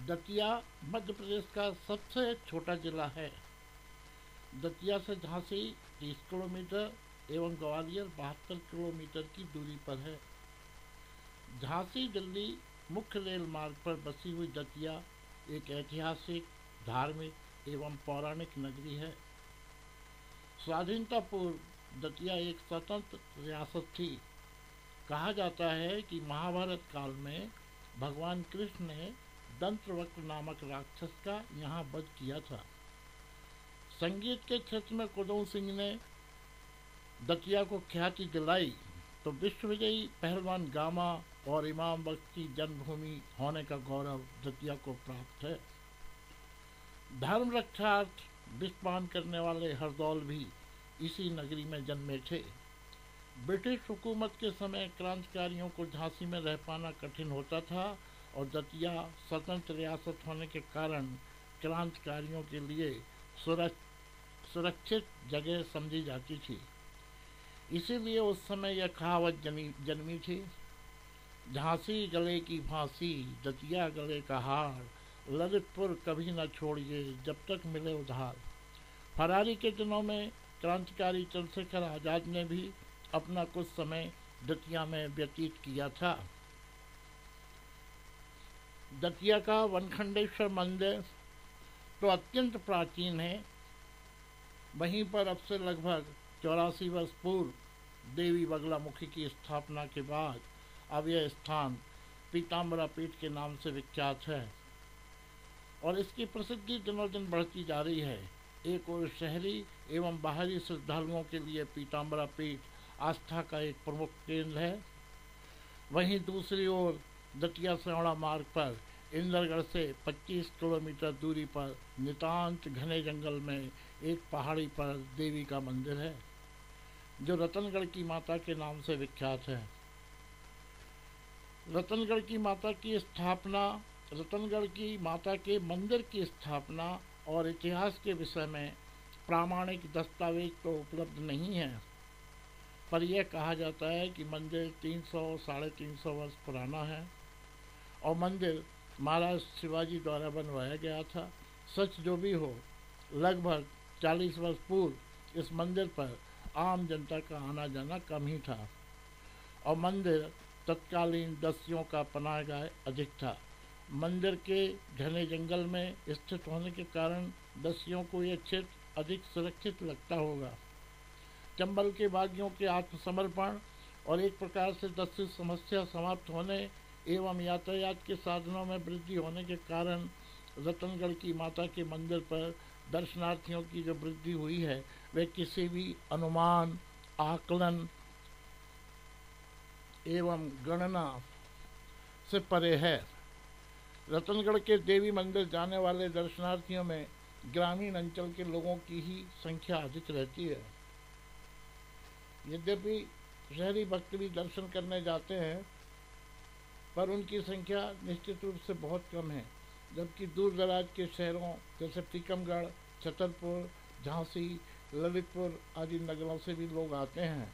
दतिया मध्य प्रदेश का सबसे छोटा जिला है। दतिया से झांसी 30 किलोमीटर एवं ग्वालियर 72 किलोमीटर की दूरी पर है। झांसी दिल्ली मुख्य रेल मार्ग पर बसी हुई दतिया एक ऐतिहासिक, धार्मिक एवं पौराणिक नगरी है। स्वाधीनता पूर्व दतिया एक स्वतंत्र रियासत थी। कहा जाता है कि महाभारत काल में भगवान कृष्ण ने दंत्रवक्र नामक राक्षस का यहाँ वध किया था। संगीत के क्षेत्र में कुदम सिंह ने दतिया को ख्याति दिलाई तो विश्व विजयी पहलवान गामा और इमाम वक्त की जन्मभूमि होने का गौरव दतिया को प्राप्त है। धर्म रक्षार्थ विषपान करने वाले हरदौल भी इसी नगरी में जन्मे थे। ब्रिटिश हुकूमत के समय क्रांतिकारियों को झांसी में रह पाना कठिन होता था और दतिया स्वतंत्र रियासत होने के कारण क्रांतिकारियों के लिए सुरक्षित जगह समझी जाती थी। इसीलिए उस समय यह कहावत जन्मी थी, झांसी गले की फांसी, दतिया गले का हार, ललितपुर कभी न छोड़िए जब तक मिले उधार। फरारी के दिनों में क्रांतिकारी चंद्रशेखर आज़ाद ने भी अपना कुछ समय दतिया में व्यतीत किया था। दतिया का वनखंडेश्वर मंदिर तो अत्यंत प्राचीन है। वहीं पर अब से लगभग 84 वर्ष पूर्व देवी बगलामुखी की स्थापना के बाद अब यह स्थान पीताम्बरा पीठ के नाम से विख्यात है और इसकी प्रसिद्धि दिनों दिन बढ़ती जा रही है। एक ओर शहरी एवं बाहरी श्रद्धालुओं के लिए पीताम्बरा पीठ आस्था का एक प्रमुख केंद्र है। वहीं दूसरी ओर दतिया सेवड़ा मार्ग पर इंद्रगढ़ से 25 किलोमीटर दूरी पर नितांत घने जंगल में एक पहाड़ी पर देवी का मंदिर है जो रतनगढ़ की माता के नाम से विख्यात है। रतनगढ़ की माता के मंदिर की स्थापना और इतिहास के विषय में प्रामाणिक दस्तावेज तो उपलब्ध नहीं है, पर यह कहा जाता है कि मंदिर 300-350 वर्ष पुराना है और मंदिर महाराज शिवाजी द्वारा बनवाया गया था। सच जो भी हो, लगभग 40 वर्ष पूर्व इस मंदिर पर आम जनता का आना जाना कम ही था और मंदिर तत्कालीन दस्युओं का पनाहगाह अधिक था। मंदिर के घने जंगल में स्थित होने के कारण दस्युओं को यह क्षेत्र अधिक सुरक्षित लगता होगा। चंबल के बागियों के आत्मसमर्पण और एक प्रकार से दस्यु समस्या समाप्त होने एवं यातायात के साधनों में वृद्धि होने के कारण रतनगढ़ की माता के मंदिर पर दर्शनार्थियों की जो वृद्धि हुई है वह किसी भी अनुमान, आकलन एवं गणना से परे है। रतनगढ़ के देवी मंदिर जाने वाले दर्शनार्थियों में ग्रामीण अंचल के लोगों की ही संख्या अधिक रहती है। यद्यपि शहरी भक्त भी दर्शन करने जाते हैं पर उनकी संख्या निश्चित रूप से बहुत कम है, जबकि दूर दराज के शहरों जैसे टीकमगढ़, छतरपुर, झांसी, ललितपुर आदि नगरों से भी लोग आते हैं,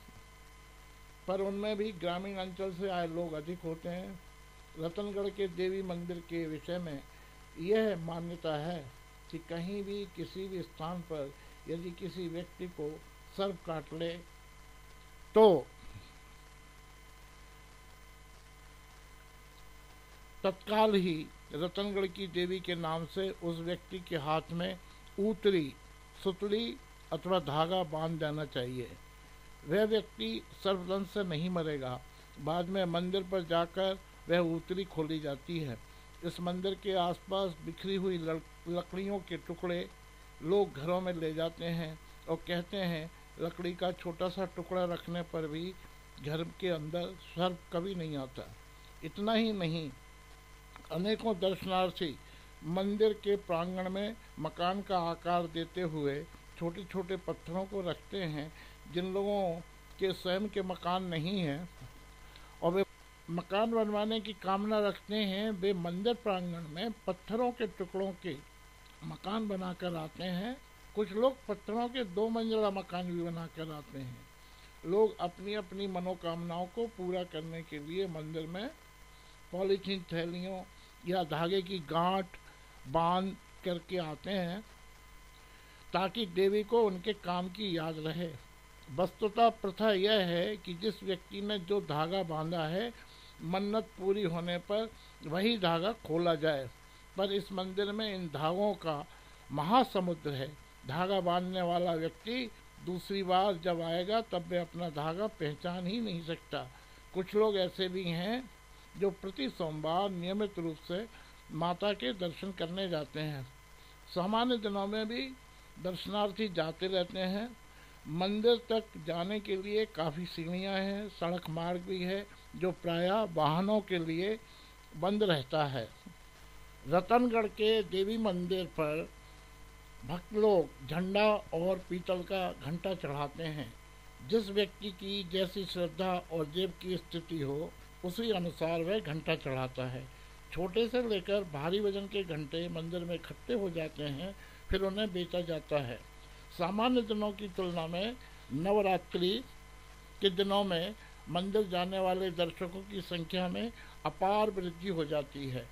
पर उनमें भी ग्रामीण अंचल से आए लोग अधिक होते हैं। रतनगढ़ के देवी मंदिर के विषय में यह मान्यता है कि कहीं भी किसी भी स्थान पर यदि किसी व्यक्ति को सर्प काट ले तो तत्काल ही रतनगढ़ की देवी के नाम से उस व्यक्ति के हाथ में ऊतरी, सुतली अथवा धागा बांध देना चाहिए। वह व्यक्ति सर्पदंश से नहीं मरेगा। बाद में मंदिर पर जाकर वह ऊतरी खोली जाती है। इस मंदिर के आसपास बिखरी हुई लकड़ियों के टुकड़े लोग घरों में ले जाते हैं और कहते हैं लकड़ी का छोटा सा टुकड़ा रखने पर भी घर के अंदर सर्प कभी नहीं आता। इतना ही नहीं, अनेकों दर्शनार्थी मंदिर के प्रांगण में मकान का आकार देते हुए छोटे छोटे पत्थरों को रखते हैं। जिन लोगों के स्वयं के मकान नहीं हैं और वे मकान बनवाने की कामना रखते हैं, वे मंदिर प्रांगण में पत्थरों के टुकड़ों के मकान बनाकर आते हैं। कुछ लोग पत्थरों के 2 मंजिला मकान भी बनाकर आते हैं। लोग अपनी अपनी मनोकामनाओं को पूरा करने के लिए मंदिर में पॉलीथीन थैलियों या धागे की गांठ बांध करके आते हैं ताकि देवी को उनके काम की याद रहे। वस्तुतः प्रथा यह है कि जिस व्यक्ति ने जो धागा बांधा है, मन्नत पूरी होने पर वही धागा खोला जाए। पर इस मंदिर में इन धागों का महासमुद्र है। धागा बांधने वाला व्यक्ति दूसरी बार जब आएगा तब वे अपना धागा पहचान ही नहीं सकता। कुछ लोग ऐसे भी हैं जो प्रति सोमवार नियमित रूप से माता के दर्शन करने जाते हैं। सामान्य दिनों में भी दर्शनार्थी जाते रहते हैं। मंदिर तक जाने के लिए काफ़ी सीढ़ियाँ हैं, सड़क मार्ग भी है जो प्रायः वाहनों के लिए बंद रहता है। रतनगढ़ के देवी मंदिर पर भक्त लोग झंडा और पीतल का घंटा चढ़ाते हैं। जिस व्यक्ति की जैसी श्रद्धा और जेब की स्थिति हो उसी अनुसार वह घंटा चढ़ाता है। छोटे से लेकर भारी वजन के घंटे मंदिर में इकट्ठे हो जाते हैं, फिर उन्हें बेचा जाता है। सामान्य दिनों की तुलना में नवरात्रि के दिनों में मंदिर जाने वाले दर्शकों की संख्या में अपार वृद्धि हो जाती है।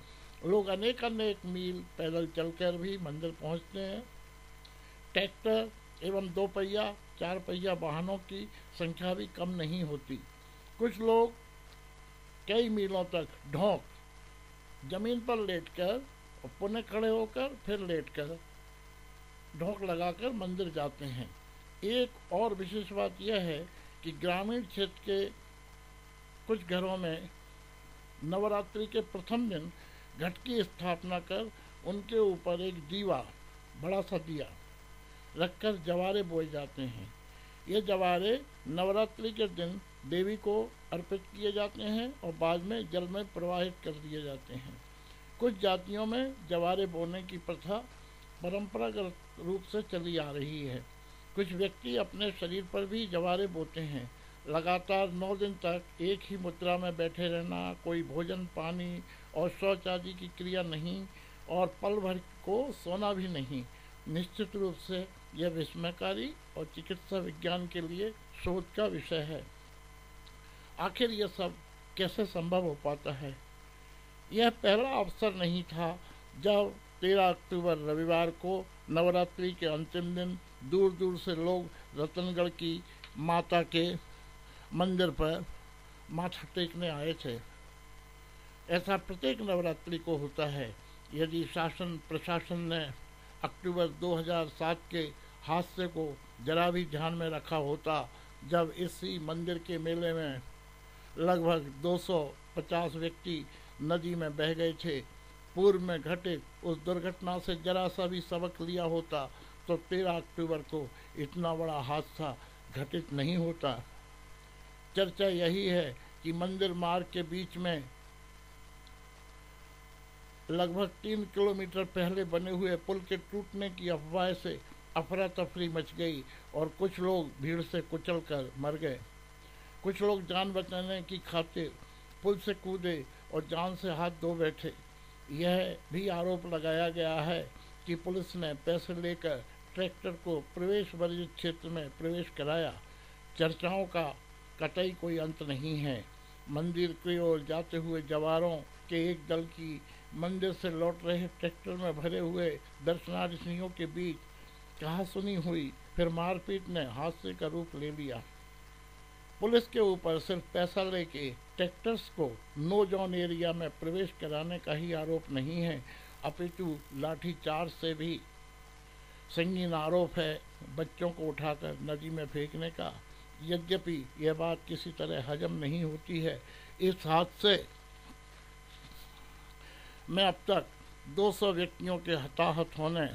लोग अनेक मील पैदल चलकर भी मंदिर पहुंचते हैं। ट्रैक्टर एवं 2 पहिया 4 पहिया वाहनों की संख्या भी कम नहीं होती। कुछ लोग कई मीलों तक ढोंक जमीन पर लेटकर और पुनः खड़े होकर फिर लेटकर ढोंक लगाकर मंदिर जाते हैं। एक और विशेष बात यह है कि ग्रामीण क्षेत्र के कुछ घरों में नवरात्रि के प्रथम दिन घट की स्थापना कर उनके ऊपर एक दीवा, बड़ा सा दिया रखकर जवारे बोए जाते हैं। ये जवारे नवरात्रि के दिन देवी को अर्पित किए जाते हैं और बाद में जल में प्रवाहित कर दिए जाते हैं। कुछ जातियों में जवारे बोने की प्रथा परंपरागत रूप से चली आ रही है। कुछ व्यक्ति अपने शरीर पर भी जवारे बोते हैं। लगातार 9 दिन तक एक ही मुद्रा में बैठे रहना, कोई भोजन पानी और शौच आदि की क्रिया नहीं और पल भर को सोना भी नहीं। निश्चित रूप से यह विस्मयकारी और चिकित्सा विज्ञान के लिए शोध का विषय है। आखिर यह सब कैसे संभव हो पाता है? यह पहला अवसर नहीं था जब 13 अक्टूबर रविवार को नवरात्रि के अंतिम दिन दूर दूर से लोग रतनगढ़ की माता के मंदिर पर माथा टेकने आए थे। ऐसा प्रत्येक नवरात्रि को होता है। यदि शासन प्रशासन ने अक्टूबर 2007 के हादसे को जरा भी ध्यान में रखा होता, जब इसी मंदिर के मेले में लगभग 250 व्यक्ति नदी में बह गए थे, पूर्व में घटित उस दुर्घटना से जरा सा भी सबक लिया होता तो 13 अक्टूबर को इतना बड़ा हादसा घटित नहीं होता। चर्चा यही है कि मंदिर मार्ग के बीच में लगभग 3 किलोमीटर पहले बने हुए पुल के टूटने की अफवाह से अफरा तफरी मच गई और कुछ लोग भीड़ से कुचल कर मर गए। कुछ लोग जान बचाने की खातिर पुल से कूदे और जान से हाथ धो बैठे। यह भी आरोप लगाया गया है कि पुलिस ने पैसे लेकर ट्रैक्टर को प्रवेश वर्जित क्षेत्र में प्रवेश कराया। चर्चाओं का कतई कोई अंत नहीं है। मंदिर की ओर जाते हुए जवारों के एक दल की मंदिर से लौट रहे ट्रैक्टर में भरे हुए दर्शनार्थियों के बीच कहासुनी हुई, फिर मारपीट ने हादसे का रूप ले लिया। पुलिस के ऊपर सिर्फ पैसा लेके ट्रैक्टर्स को नो जोन एरिया में प्रवेश कराने का ही आरोप नहीं है, अपितु लाठीचार्ज से भी संगीन आरोप है बच्चों को उठाकर नदी में फेंकने का। यद्यपि यह बात किसी तरह हजम नहीं होती है। इस हादसे में अब तक 200 व्यक्तियों के हताहत होने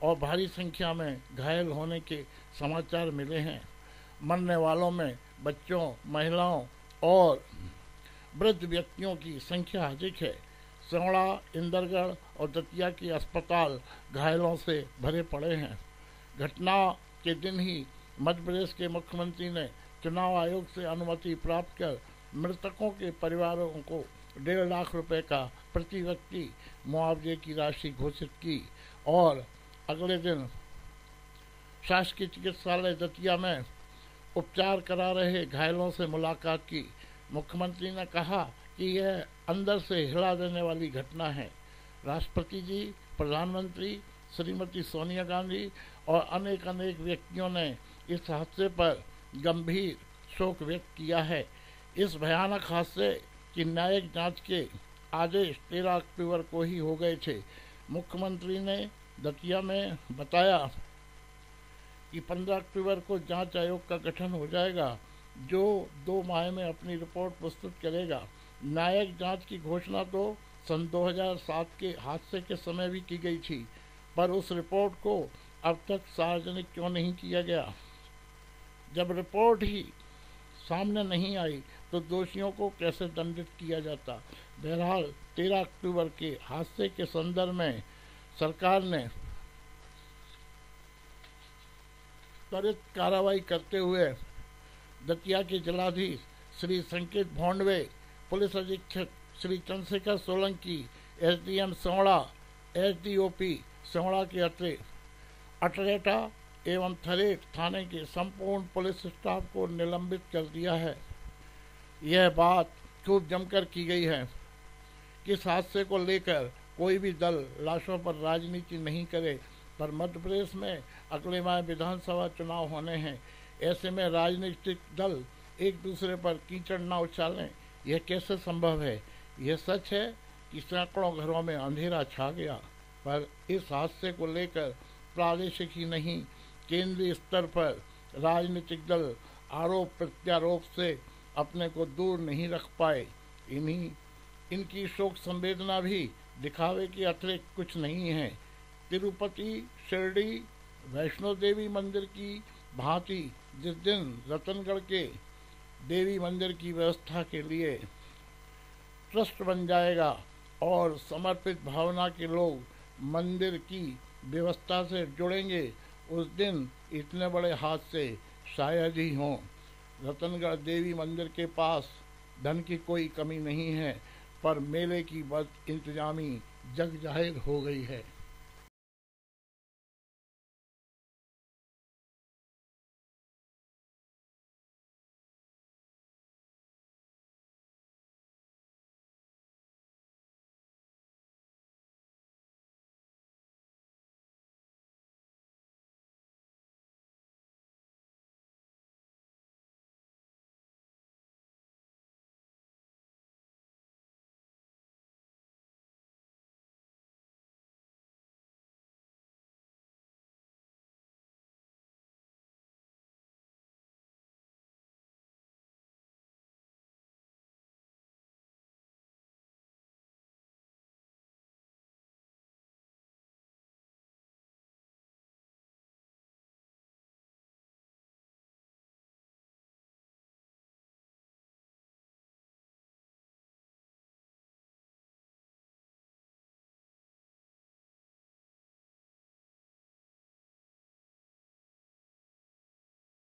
और भारी संख्या में घायल होने के समाचार मिले हैं। मरने वालों में बच्चों, महिलाओं और वृद्ध व्यक्तियों की संख्या अधिक है। सौड़ा, इंदरगढ़ और दतिया के अस्पताल घायलों से भरे पड़े हैं। घटना के दिन ही मध्य प्रदेश के मुख्यमंत्री ने चुनाव आयोग से अनुमति प्राप्त कर मृतकों के परिवारों को 1.5 लाख रुपए का प्रति व्यक्ति मुआवजे की राशि घोषित की और अगले दिन शासकीय चिकित्सालय दतिया में उपचार करा रहे घायलों से मुलाकात की। मुख्यमंत्री ने कहा कि यह अंदर से हिला देने वाली घटना है। राष्ट्रपति जी, प्रधानमंत्री श्रीमती सोनिया गांधी और अनेक व्यक्तियों ने इस हादसे पर गंभीर शोक व्यक्त किया है। इस भयानक हादसे की न्यायिक जांच के आदेश 13 अक्टूबर को ही हो गए थे। मुख्यमंत्री ने दतिया में बताया कि 15 अक्टूबर को जांच आयोग का गठन हो जाएगा, जो 2 माह में अपनी रिपोर्ट प्रस्तुत करेगा। न्यायिक जांच की घोषणा तो सन 2007 के हादसे के समय भी की गई थी, पर उस रिपोर्ट को अब तक सार्वजनिक क्यों नहीं किया गया? जब रिपोर्ट ही सामने नहीं आई तो दोषियों को कैसे दंडित किया जाता? बहरहाल 13 अक्टूबर के हादसे के संदर्भ में सरकार ने त्वरित कार्रवाई करते हुए दतिया के जिलाधीश श्री संकेत भोंडवे, पुलिस अधीक्षक श्री चंद्रशेखर सोलंकी, एसडीएम सोहड़ा, एसडीओपी सोहड़ा के अतिरिक्त अटरेटा एवं थरेट थाने के संपूर्ण पुलिस स्टाफ को निलंबित कर दिया है। यह बात खूब जमकर की गई है कि इस हादसे को लेकर कोई भी दल लाशों पर राजनीति नहीं करे, पर मध्य प्रदेश में अगले माह विधानसभा चुनाव होने हैं। ऐसे में राजनीतिक दल एक दूसरे पर कीचड़ न उछालें, यह कैसे संभव है? यह सच है कि सैकड़ों घरों में अंधेरा छा गया, पर इस हादसे को लेकर प्रादेशिक ही नहीं केंद्रीय स्तर पर राजनीतिक दल आरोप प्रत्यारोप से अपने को दूर नहीं रख पाए। इनकी शोक संवेदना भी दिखावे के अतिरिक्त कुछ नहीं है। तिरुपति, शिरडी, वैष्णो देवी मंदिर की भांति जिस दिन रतनगढ़ के देवी मंदिर की व्यवस्था के लिए ट्रस्ट बन जाएगा और समर्पित भावना के लोग मंदिर की व्यवस्था से जुड़ेंगे, उस दिन इतने बड़े हादसे शायद ही हों। रतनगढ़ देवी मंदिर के पास धन की कोई कमी नहीं है, पर मेले की बद इंतजामी जग जाहिर हो गई है।